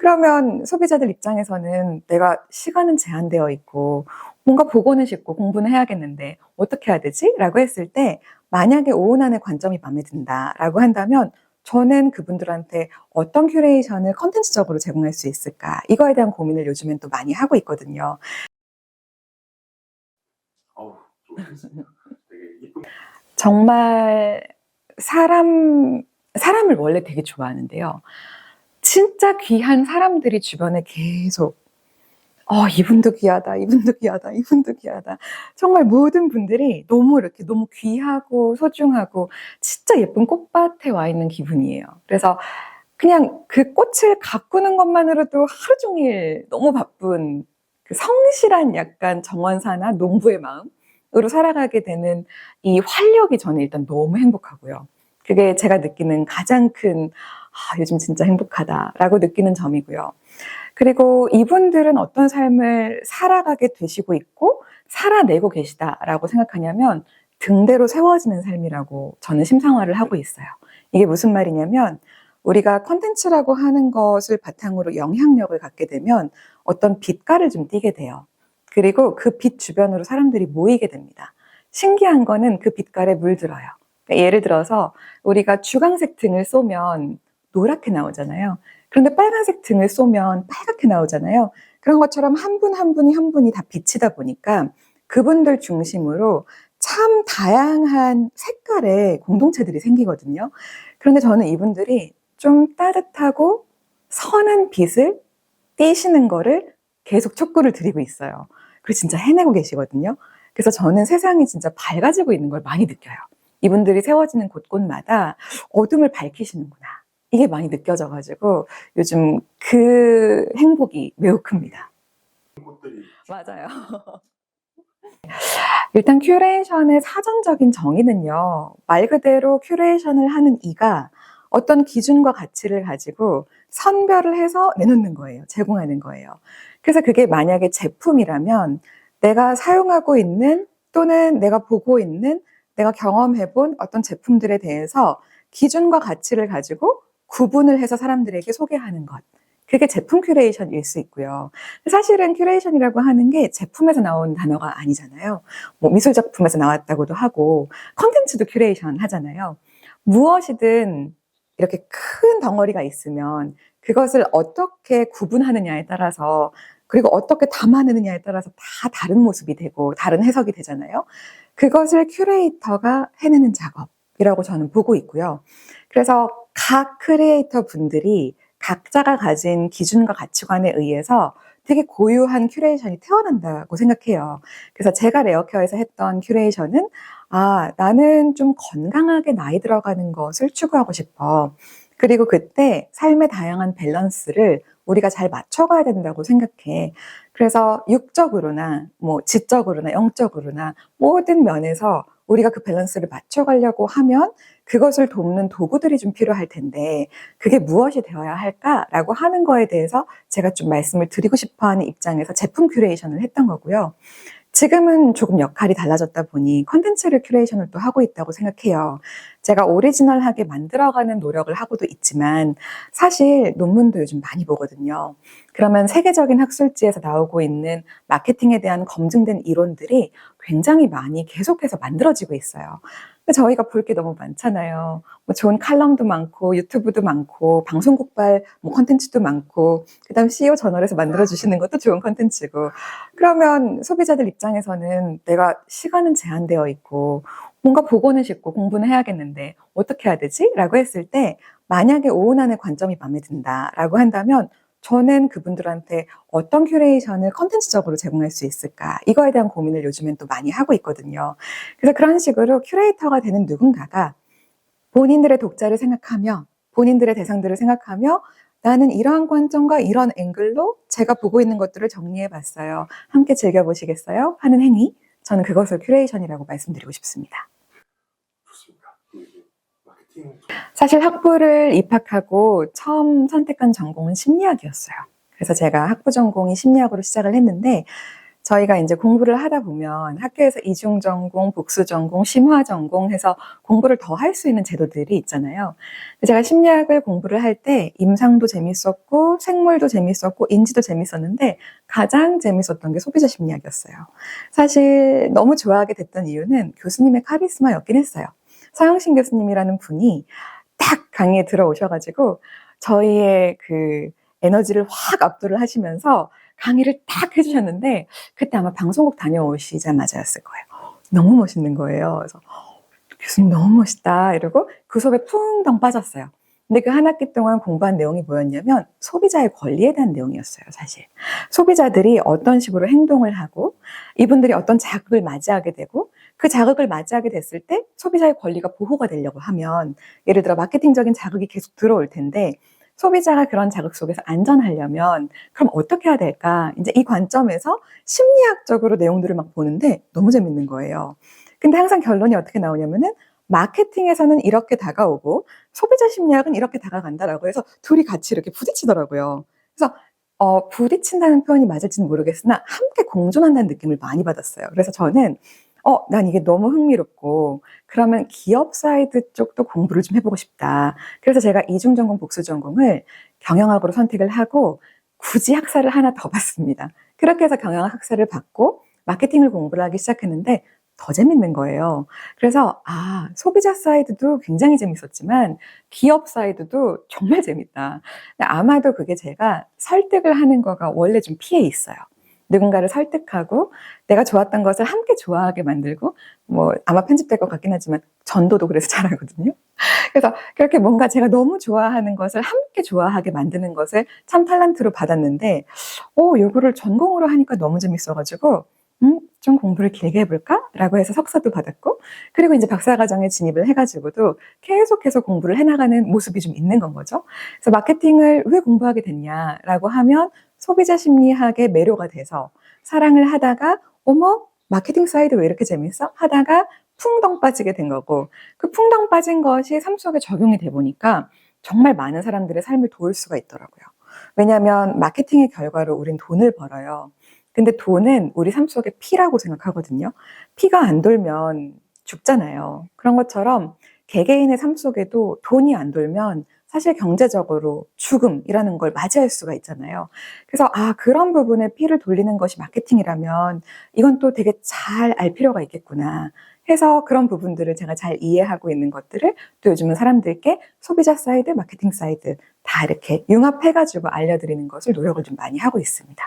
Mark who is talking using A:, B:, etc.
A: 그러면 소비자들 입장에서는 내가 시간은 제한되어 있고 뭔가 보고는 싶고 공부는 해야겠는데 어떻게 해야 되지? 라고 했을 때 만약에 오운환의 관점이 마음에 든다라고 한다면 저는 그분들한테 어떤 큐레이션을 컨텐츠적으로 제공할 수 있을까? 이거에 대한 고민을 요즘엔 또 많이 하고 있거든요.
B: 좋습니다. 되게 이쁜.
A: 정말 사람을 원래 되게 좋아하는데요. 진짜 귀한 사람들이 주변에 계속 이분도 귀하다, 이분도 귀하다, 이분도 귀하다. 정말 모든 분들이 너무 귀하고 소중하고 진짜 예쁜 꽃밭에 와 있는 기분이에요. 그래서 그냥 그 꽃을 가꾸는 것만으로도 하루 종일 너무 바쁜 그 성실한 약간 정원사나 농부의 마음으로 살아가게 되는 이 활력이 저는 일단 너무 행복하고요. 그게 제가 느끼는 가장 큰 요즘 진짜 행복하다라고 느끼는 점이고요. 그리고 이분들은 어떤 삶을 살아가게 되시고 있고 살아내고 계시다라고 생각하냐면 등대로 세워지는 삶이라고 저는 심상화를 하고 있어요. 이게 무슨 말이냐면 우리가 콘텐츠라고 하는 것을 바탕으로 영향력을 갖게 되면 어떤 빛깔을 좀 띠게 돼요. 그리고 그 빛 주변으로 사람들이 모이게 됩니다. 신기한 거는 그 빛깔에 물들어요. 그러니까 예를 들어서 우리가 주황색 등을 쏘면 노랗게 나오잖아요. 그런데 빨간색 등을 쏘면 빨갛게 나오잖아요. 그런 것처럼 한 분 한 분이 다 비치다 보니까 그분들 중심으로 참 다양한 색깔의 공동체들이 생기거든요. 그런데 저는 이분들이 좀 따뜻하고 선한 빛을 띠시는 거를 계속 촉구를 드리고 있어요. 그리고 진짜 해내고 계시거든요. 그래서 저는 세상이 진짜 밝아지고 있는 걸 많이 느껴요. 이분들이 세워지는 곳곳마다 어둠을 밝히시는구나. 이게 많이 느껴져가지고 요즘 그 행복이 매우 큽니다.
B: 꽃들이.
A: 맞아요. 일단 큐레이션의 사전적인 정의는요. 말 그대로 큐레이션을 하는 이가 어떤 기준과 가치를 가지고 선별을 해서 내놓는 거예요. 제공하는 거예요. 그래서 그게 만약에 제품이라면 내가 사용하고 있는 또는 내가 보고 있는 내가 경험해본 어떤 제품들에 대해서 기준과 가치를 가지고 구분을 해서 사람들에게 소개하는 것. 그게 제품 큐레이션일 수 있고요. 사실은 큐레이션이라고 하는 게 제품에서 나온 단어가 아니잖아요. 뭐 미술 작품에서 나왔다고도 하고 컨텐츠도 큐레이션 하잖아요. 무엇이든 이렇게 큰 덩어리가 있으면 그것을 어떻게 구분하느냐에 따라서 그리고 어떻게 담아내느냐에 따라서 다 다른 모습이 되고 다른 해석이 되잖아요. 그것을 큐레이터가 해내는 작업이라고 저는 보고 있고요. 그래서 각 크리에이터 분들이 각자가 가진 기준과 가치관에 의해서 되게 고유한 큐레이션이 태어난다고 생각해요. 그래서 제가 레어케어에서 했던 큐레이션은 나는 좀 건강하게 나이 들어가는 것을 추구하고 싶어. 그리고 그때 삶의 다양한 밸런스를 우리가 잘 맞춰가야 된다고 생각해. 그래서 육적으로나 뭐 지적으로나 영적으로나 모든 면에서 우리가 그 밸런스를 맞춰가려고 하면 그것을 돕는 도구들이 좀 필요할 텐데 그게 무엇이 되어야 할까라고 하는 거에 대해서 제가 좀 말씀을 드리고 싶어하는 입장에서 제품 큐레이션을 했던 거고요. 지금은 조금 역할이 달라졌다 보니 컨텐츠를 큐레이션을 또 하고 있다고 생각해요. 제가 오리지널하게 만들어가는 노력을 하고도 있지만 사실 논문도 요즘 많이 보거든요. 그러면 세계적인 학술지에서 나오고 있는 마케팅에 대한 검증된 이론들이 굉장히 많이 계속해서 만들어지고 있어요. 저희가 볼 게 너무 많잖아요. 뭐 좋은 칼럼도 많고 유튜브도 많고 방송국발 뭐 컨텐츠도 많고 그다음 CEO 저널에서 만들어주시는 것도 좋은 컨텐츠고 그러면 소비자들 입장에서는 내가 시간은 제한되어 있고 뭔가 보고는 싶고 공부는 해야겠는데 어떻게 해야 되지? 라고 했을 때 만약에 오운환의 관점이 마음에 든다라고 한다면 저는 그분들한테 어떤 큐레이션을 컨텐츠적으로 제공할 수 있을까? 이거에 대한 고민을 요즘엔 또 많이 하고 있거든요. 그래서 그런 식으로 큐레이터가 되는 누군가가 본인들의 독자를 생각하며 본인들의 대상들을 생각하며 나는 이러한 관점과 이런 앵글로 제가 보고 있는 것들을 정리해 봤어요. 함께 즐겨보시겠어요? 하는 행위. 저는 그것을 큐레이션이라고 말씀드리고 싶습니다.
B: 좋습니다. 마케팅.
A: 사실 학부를 입학하고 처음 선택한 전공은 심리학이었어요. 그래서 제가 학부 전공이 심리학으로 시작을 했는데 저희가 이제 공부를 하다 보면 학교에서 이중 전공, 복수 전공, 심화 전공 해서 공부를 더 할 수 있는 제도들이 있잖아요. 제가 심리학을 공부를 할 때 임상도 재밌었고 생물도 재밌었고 인지도 재밌었는데 가장 재밌었던 게 소비자 심리학이었어요. 사실 너무 좋아하게 됐던 이유는 교수님의 카리스마였긴 했어요. 서영신 교수님이라는 분이 딱 강의에 들어오셔가지고 저희의 그 에너지를 확 압도를 하시면서 강의를 딱 해주셨는데 그때 아마 방송국 다녀오시자마자였을 거예요. 너무 멋있는 거예요. 그래서 교수님 너무 멋있다 이러고 그 수업에 풍덩 빠졌어요. 근데 그 한 학기 동안 공부한 내용이 뭐였냐면 소비자의 권리에 대한 내용이었어요. 사실 소비자들이 어떤 식으로 행동을 하고 이분들이 어떤 자극을 맞이하게 되고 그 자극을 맞이하게 됐을 때 소비자의 권리가 보호가 되려고 하면 예를 들어 마케팅적인 자극이 계속 들어올 텐데 소비자가 그런 자극 속에서 안전하려면 그럼 어떻게 해야 될까? 이제 이 관점에서 심리학적으로 내용들을 막 보는데 너무 재밌는 거예요. 근데 항상 결론이 어떻게 나오냐면은 마케팅에서는 이렇게 다가오고 소비자 심리학은 이렇게 다가간다라고 해서 둘이 같이 이렇게 부딪히더라고요. 그래서 부딪힌다는 표현이 맞을지는 모르겠으나 함께 공존한다는 느낌을 많이 받았어요. 그래서 저는 난 이게 너무 흥미롭고 그러면 기업 사이드 쪽도 공부를 좀 해보고 싶다. 그래서 제가 이중전공, 복수전공을 경영학으로 선택을 하고 굳이 학사를 하나 더 받습니다. 그렇게 해서 경영학 학사를 받고 마케팅을 공부를 하기 시작했는데 더 재밌는 거예요. 그래서 소비자 사이드도 굉장히 재밌었지만 기업 사이드도 정말 재밌다. 아마도 그게 제가 설득을 하는 거가 원래 좀 피해 있어요. 누군가를 설득하고 내가 좋았던 것을 함께 좋아하게 만들고 아마 편집될 것 같긴 하지만 전도도 그래서 잘하거든요. 그래서 그렇게 뭔가 제가 너무 좋아하는 것을 함께 좋아하게 만드는 것을 참 탤런트로 받았는데 요거를 전공으로 하니까 너무 재밌어가지고 좀 공부를 길게 해볼까? 라고 해서 석사도 받았고 그리고 이제 박사과정에 진입을 해가지고도 계속해서 공부를 해나가는 모습이 좀 있는 건 거죠. 그래서 마케팅을 왜 공부하게 됐냐라고 하면 소비자 심리학의 매료가 돼서 사랑을 하다가 마케팅 사이드 왜 이렇게 재밌어? 하다가 풍덩 빠지게 된 거고 그 풍덩 빠진 것이 삶 속에 적용이 돼 보니까 정말 많은 사람들의 삶을 도울 수가 있더라고요. 왜냐하면 마케팅의 결과로 우린 돈을 벌어요. 근데 돈은 우리 삶 속에 피라고 생각하거든요. 피가 안 돌면 죽잖아요. 그런 것처럼 개개인의 삶 속에도 돈이 안 돌면 사실 경제적으로 죽음이라는 걸 맞이할 수가 있잖아요. 그래서 그런 부분에 피를 돌리는 것이 마케팅이라면 이건 또 되게 잘 알 필요가 있겠구나 해서 그런 부분들을 제가 잘 이해하고 있는 것들을 또 요즘은 사람들께 소비자 사이드, 마케팅 사이드 다 이렇게 융합해가지고 알려드리는 것을 노력을 좀 많이 하고 있습니다.